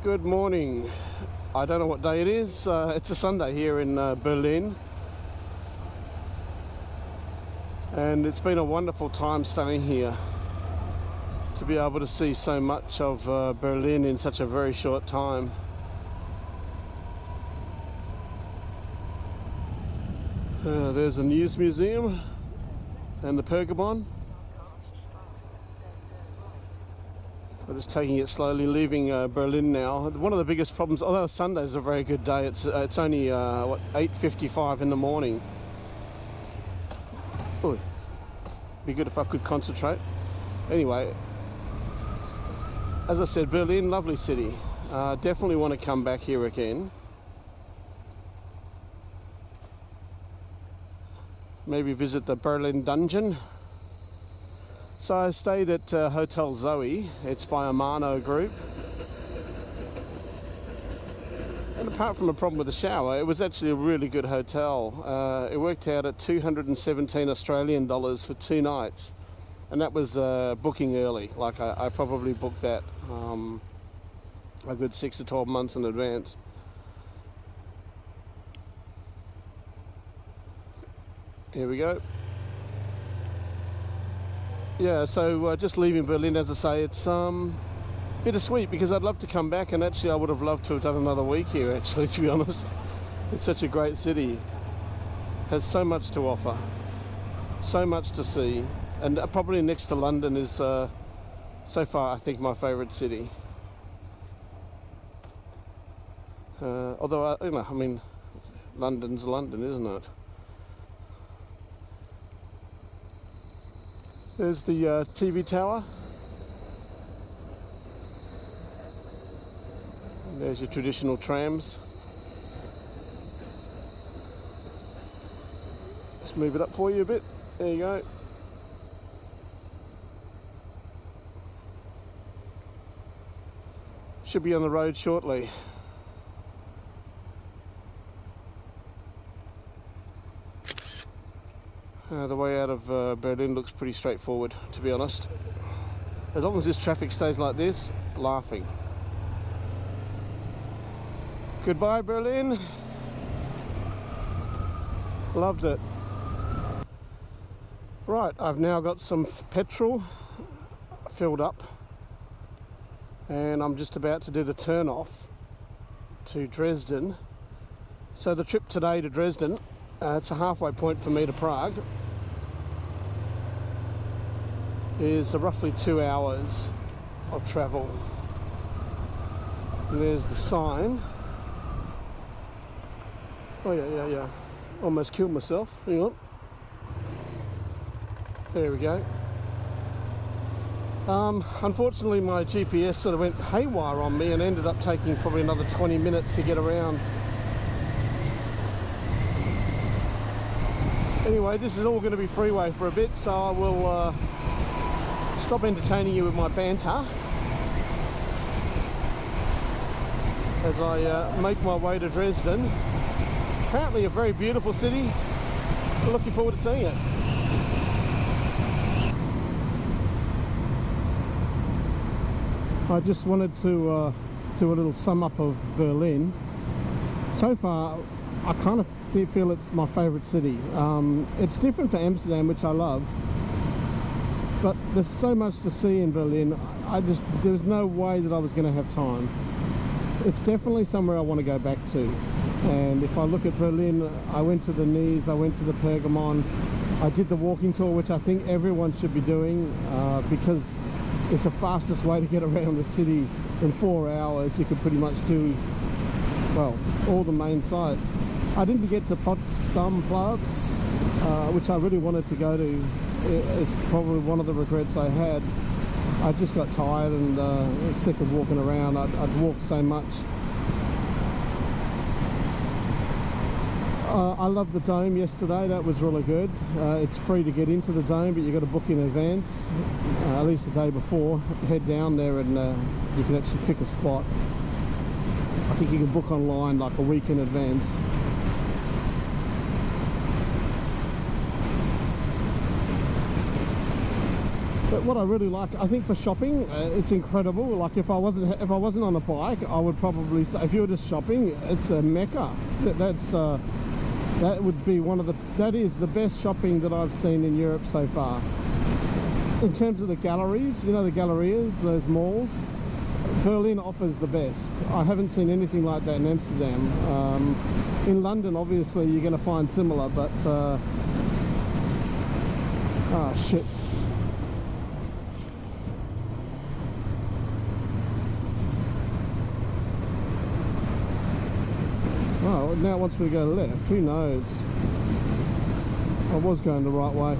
Good morning. I don't know what day it is. It's a Sunday here in Berlin, and it's been a wonderful time staying here to be able to see so much of Berlin in such a very short time. There's a news museum and the Pergamon. We're just taking it slowly, leaving Berlin now. One of the biggest problems, although Sunday is a very good day, it's only 8:55 in the morning. Ooh, be good if I could concentrate. Anyway, as I said, Berlin, lovely city. Definitely want to come back here again. Maybe visit the Berlin Dungeon. So I stayed at Hotel Zoe. It's by a Mano group. And apart from a problem with the shower, it was actually a really good hotel. It worked out at 217 Australian dollars for 2 nights. And that was booking early. Like I probably booked that a good 6 to 12 months in advance. Here we go. Yeah, so just leaving Berlin, as I say, it's bittersweet because I'd love to come back, and actually I would have loved to have done another week here, actually, to be honest. It's such a great city. Has so much to offer, so much to see, and probably next to London is, so far, I think, my favourite city. Although, I mean, London's London, isn't it? There's the TV tower. And there's your traditional trams. Just move it up for you a bit. There you go. Should be on the road shortly. The way out of Berlin looks pretty straightforward, to be honest. As long as this traffic stays like this, laughing. Goodbye, Berlin. Loved it. Right, I've now got some petrol filled up, and I'm just about to do the turn off to Dresden. So the trip today to Dresden, it's a halfway point for me to Prague, is roughly 2 hours of travel. And there's the sign. Oh yeah. Almost killed myself. Hang on. There we go. Unfortunately, my GPS sort of went haywire on me and ended up taking probably another 20 minutes to get around. Anyway, this is all going to be freeway for a bit, so I will stop entertaining you with my banter as I make my way to Dresden. Apparently a very beautiful city. Looking forward to seeing it. I just wanted to do a little sum up of Berlin. So far, I kind of feel it's my favourite city. It's different to Amsterdam, which I love, but there's so much to see in Berlin. There was no way that I was going to have time. It's definitely somewhere I want to go back to. And if I look at Berlin, I went to the Nies, I went to the Pergamon, I did the walking tour, which I think everyone should be doing because it's the fastest way to get around the city. In 4 hours you could pretty much do, well, all the main sites. I didn't get to Potsdam Platz, which I really wanted to go to. It's probably one of the regrets I had. I just got tired and sick of walking around. I'd walked so much. I loved the Dome yesterday. That was really good. It's free to get into the Dome, but you've got to book in advance, at least the day before. Head down there and you can actually pick a spot. I think you can book online like a week in advance. But what I really like, I think for shopping, it's incredible. Like if I wasn't on a bike, I would probably say, if you were just shopping, it's a mecca. That would be that is the best shopping that I've seen in Europe so far. In terms of the galleries, you know, the gallerias, those malls, Berlin offers the best. I haven't seen anything like that in Amsterdam. In London, obviously, you're going to find similar, but ah, shit. Oh, now it wants me to go left. Who knows? I was going the right way.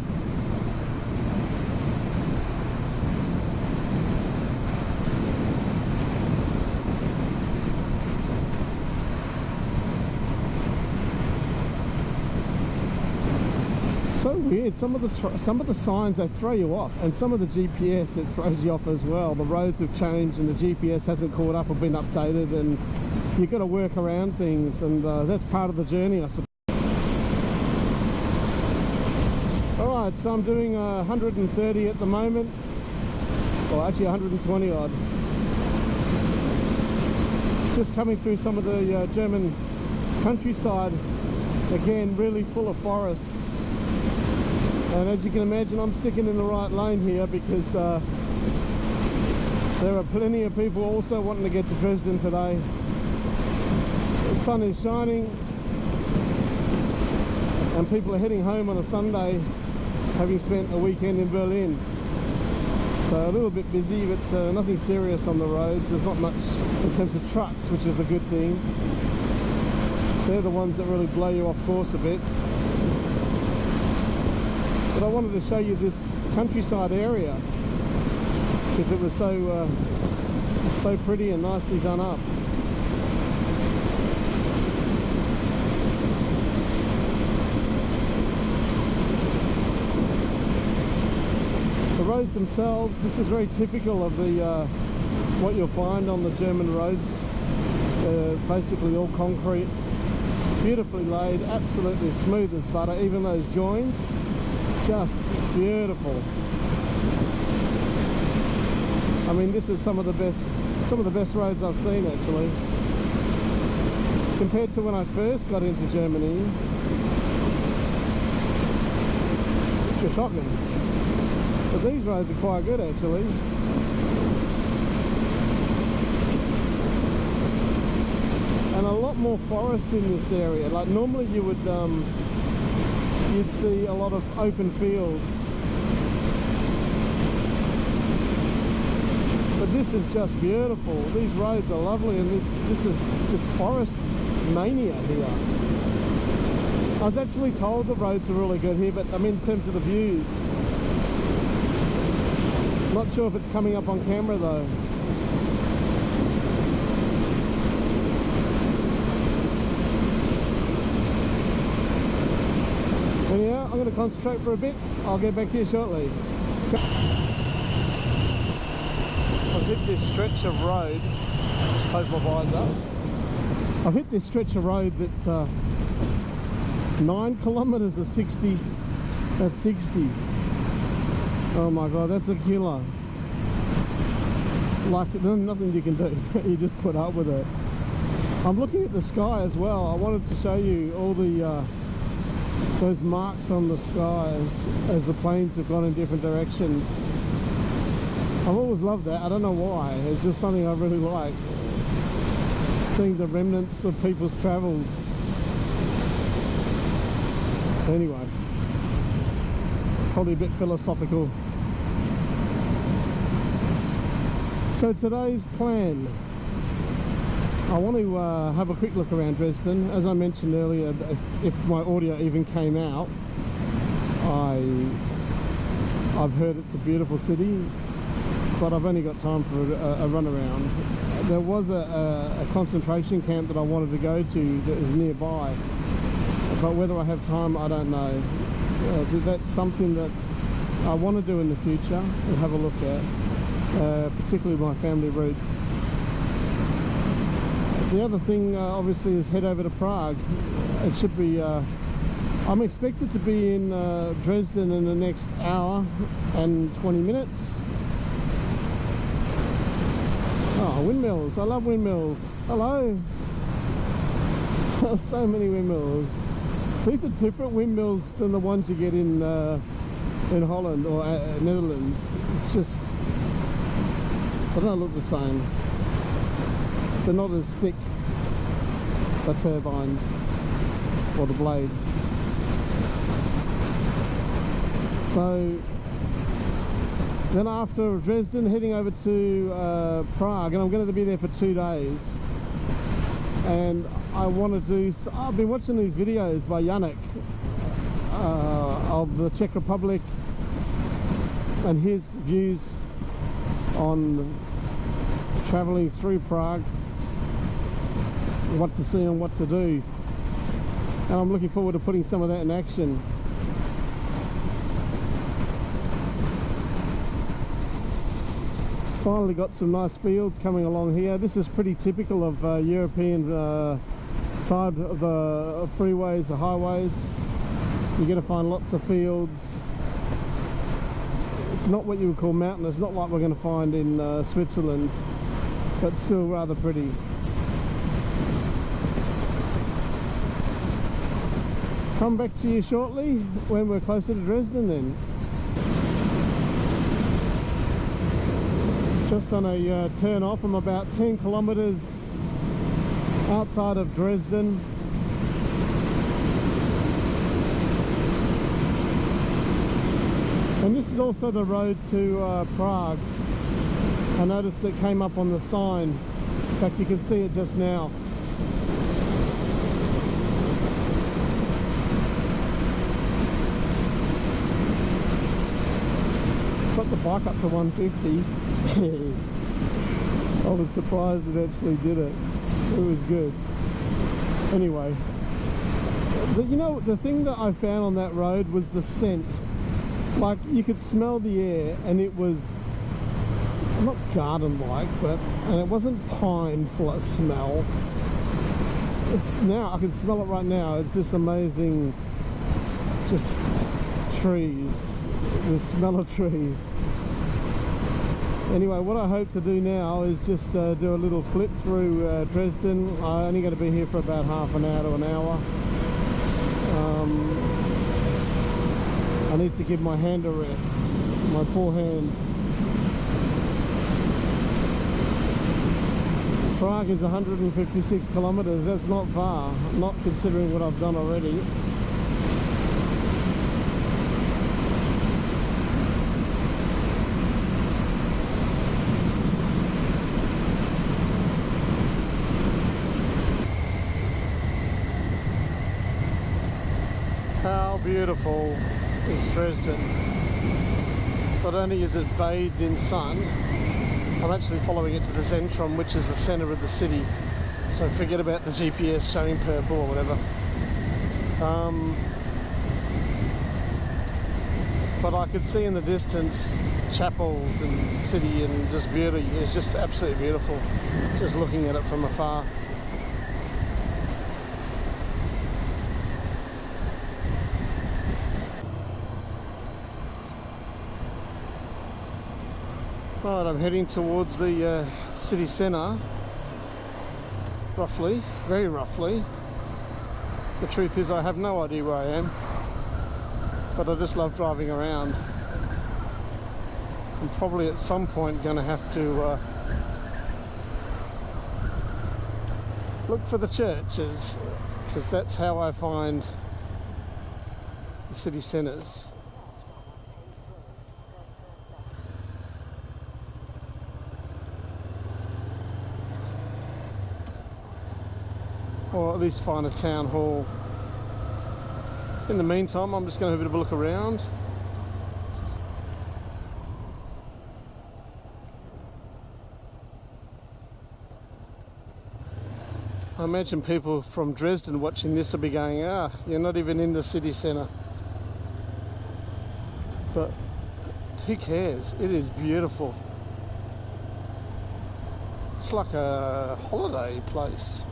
So weird. Some of the signs, they throw you off, and some of the GPS, it throws you off as well. The roads have changed and the GPS hasn't caught up or been updated, and you've got to work around things, and that's part of the journey, I suppose. Alright, so I'm doing 130 at the moment, or actually 120 odd. Just coming through some of the German countryside, again really full of forests. And as you can imagine, I'm sticking in the right lane here because there are plenty of people also wanting to get to Dresden today. The sun is shining and people are heading home on a Sunday, having spent a weekend in Berlin. So a little bit busy, but nothing serious on the roads. There's not much in terms of trucks, which is a good thing. They're the ones that really blow you off course a bit. But I wanted to show you this countryside area because it was so pretty and nicely done up. The roads themselves, this is very typical of the what you'll find on the German roads. They're basically all concrete, beautifully laid, absolutely smooth as butter. Even those joins, just beautiful. I mean, this is some of the best roads I've seen actually. Compared to when I first got into Germany, which is shocking. But these roads are quite good actually. And a lot more forest in this area. Like normally you would you'd see a lot of open fields, but this is just beautiful. These roads are lovely, and this is just forest mania here. I was actually told the roads are really good here, but I mean in terms of the views, not sure if it's coming up on camera though. Anyhow, I'm going to concentrate for a bit. I'll get back to you shortly. I've hit this stretch of road. Just close my visor. I've hit this stretch of road that 9 kilometers are 60. That's 60. Oh my god, that's a killer. Like, there's nothing you can do. You just put up with it. I'm looking at the sky as well. I wanted to show you all the those marks on the skies as the planes have gone in different directions. I've always loved that. I don't know why. It's just something I really like. Seeing the remnants of people's travels. Anyway, probably a bit philosophical. So today's plan, I want to have a quick look around Dresden. As I mentioned earlier, if my audio even came out, I've heard it's a beautiful city, but I've only got time for a run around. There was a concentration camp that I wanted to go to that is nearby, but whether I have time, I don't know. That's something that I want to do in the future and have a look at, particularly my family roots. The other thing obviously is head over to Prague. It should be, I I'm expected to be in Dresden in the next hour and 20 minutes. Oh, windmills. I love windmills. Hello. So many windmills. These are different windmills than the ones you get in Holland or Netherlands. It's just, they don't look the same. They're not as thick, the turbines or the blades. So then after Dresden, heading over to Prague, and I'm going to be there for 2 days. And I want to do, I've been watching these videos by Yannick of the Czech Republic and his views on traveling through Prague, what to see and what to do, and I'm looking forward to putting some of that in action. Finally got some nice fields coming along here. This is pretty typical of European side of the freeways or highways. You're going to find lots of fields. It's not what you would call mountainous, not like we're going to find in Switzerland, but still rather pretty. Come back to you shortly when we're closer to Dresden then. Just on a turn off. I'm about 10 kilometers outside of Dresden. And this is also the road to Prague. I noticed it came up on the sign. In fact, you can see it just now. Got the bike up to 150. I was surprised it actually did it. It was good. Anyway, you know, the thing that I found on that road was the scent. Like, you could smell the air, and it was not garden-like, and it wasn't pine full of smell. It's now, I can smell it right now. It's this amazing, just trees, the smell of trees. Anyway, what I hope to do now is just do a little flip through Dresden. I'm only going to be here for about half an hour to an hour. I need to give my hand a rest, my poor hand. Prague is 156 kilometers. That's not far, not considering what I've done already. How beautiful is Dresden. Not only is it bathed in sun, I'm actually following it to the Zentrum, which is the centre of the city. So forget about the GPS showing purple or whatever. But I could see in the distance chapels and city and just beauty. It's just absolutely beautiful, just looking at it from afar. Right, I'm heading towards the city centre, roughly, very roughly. The truth is I have no idea where I am, but I just love driving around. I'm probably at some point going to have to look for the churches, because that's how I find the city centres. Or at least find a town hall. In the meantime, I'm just going to have a bit of a look around. I imagine people from Dresden watching this will be going, ah, you're not even in the city centre. But who cares? It is beautiful. It's like a holiday place.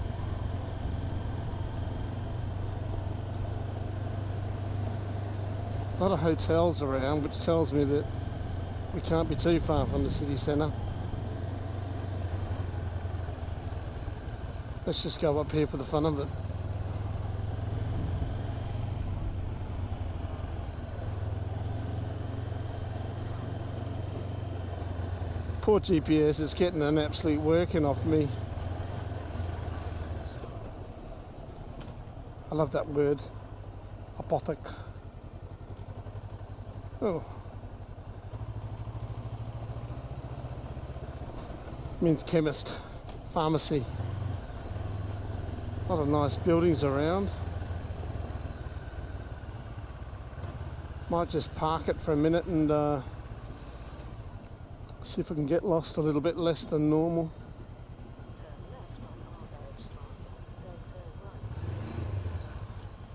A lot of hotels around, which tells me that we can't be too far from the city centre. Let's just go up here for the fun of it. Poor GPS is getting an absolute working off me. I love that word, apothec. Oh, means chemist, pharmacy. A lot of nice buildings around. Might just park it for a minute and see if I can get lost a little bit less than normal.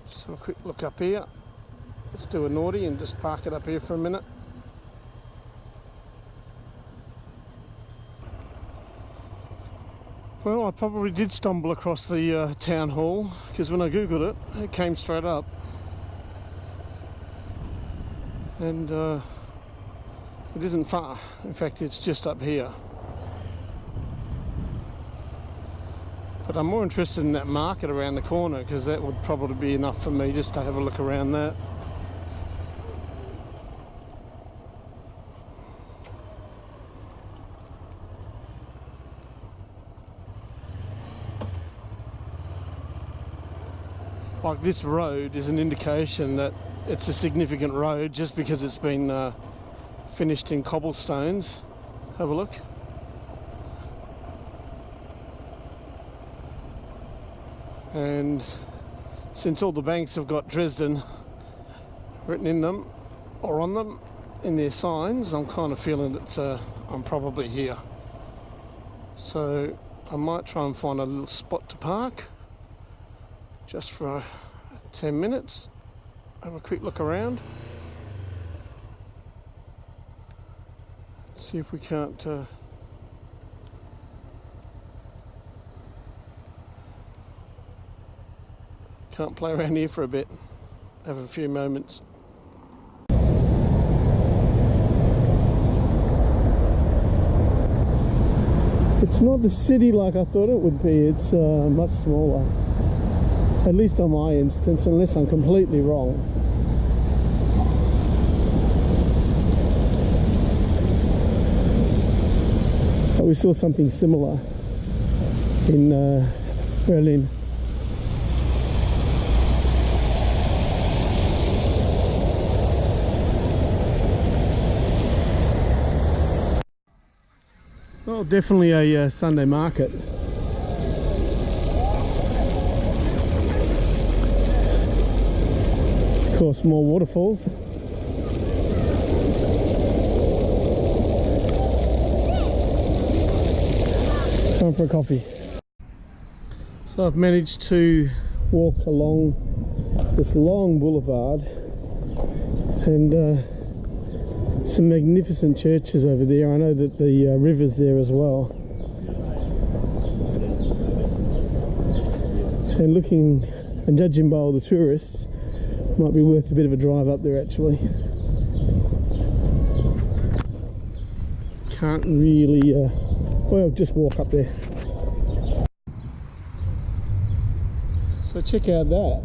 Just have a quick look up here. Let's do a naughty and just park it up here for a minute. Well, I probably did stumble across the town hall, because when I googled it, it came straight up. And it isn't far. In fact, it's just up here. But I'm more interested in that market around the corner, because that would probably be enough for me just to have a look around that. Like, this road is an indication that it's a significant road just because it's been finished in cobblestones. Have a look. And since all the banks have got Dresden written in them or on them in their signs, I'm kind of feeling that I'm probably here. So I might try and find a little spot to park just for 10 minutes, have a quick look around, see if we can't play around here for a bit, have a few moments. It's not the city like I thought it would be, it's much smaller. At least on my instance, unless I'm completely wrong. But we saw something similar in Berlin. Well, definitely a Sunday market. Of course, more waterfalls. Time for a coffee. So I've managed to walk along this long boulevard, and some magnificent churches over there. I know that the river's there as well. And looking and judging by all the tourists, might be worth a bit of a drive up there actually. Can't really, well, just walk up there. So check out that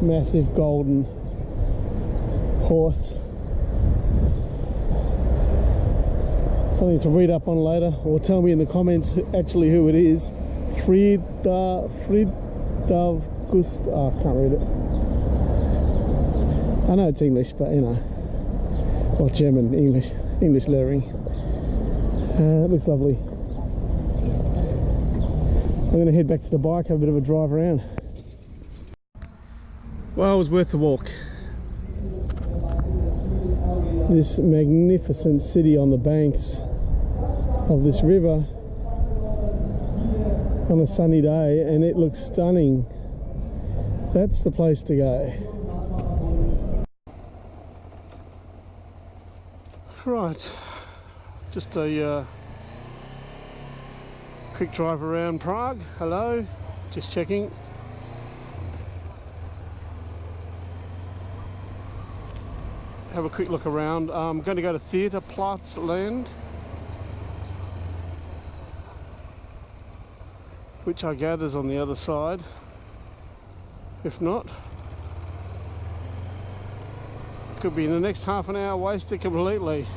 massive golden horse. Something to read up on later, or tell me in the comments actually who it is. Gust. Oh, I can't read it. I know it's English, but you know, or German, English lettering. It looks lovely. I'm going to head back to the bike, have a bit of a drive around. Well, it was worth the walk. This magnificent city on the banks of this river on a sunny day, and it looks stunning. That's the place to go. Right, just a quick drive around Prague. Hello, just checking. have a quick look around. I'm going to go to Theaterplatz Land, which I gather is on the other side. If not, could be in the next half an hour wasted completely.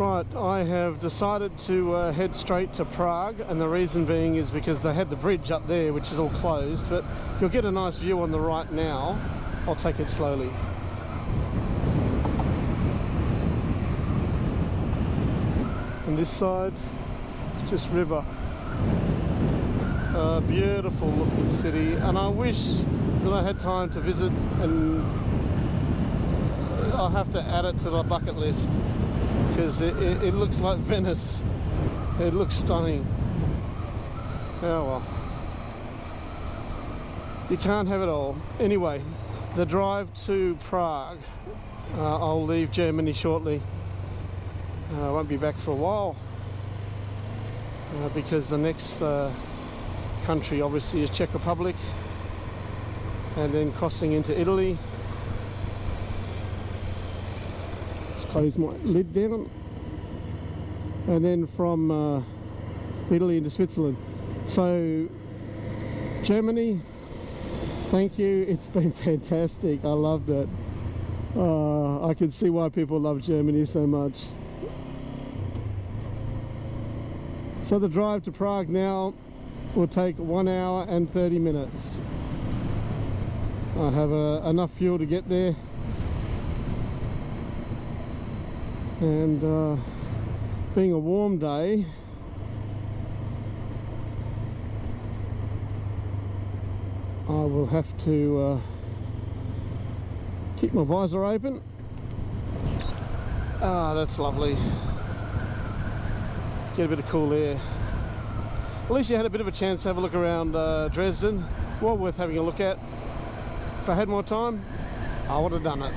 Right, I have decided to head straight to Prague, and the reason being is because they had the bridge up there which is all closed, but you'll get a nice view on the right now. I'll take it slowly. And this side, it's just river. A beautiful looking city, and I wish that I had time to visit, and I'll have to add it to the bucket list, because it looks like Venice. It looks stunning. Oh well, you can't have it all. Anyway, the drive to Prague. I'll leave Germany shortly. I won't be back for a while, because the next country obviously is Czech Republic, and then crossing into Italy. Close my lid down, and then from Italy into Switzerland. So Germany, thank you, it's been fantastic. I loved it. I can see why people love Germany so much. So the drive to Prague now will take 1 hour and 30 minutes. I have enough fuel to get there. And being a warm day, I will have to keep my visor open. Ah, that's lovely. Get a bit of cool air. At least you had a bit of a chance to have a look around Dresden. Well worth having a look at. If I had more time, I would have done it.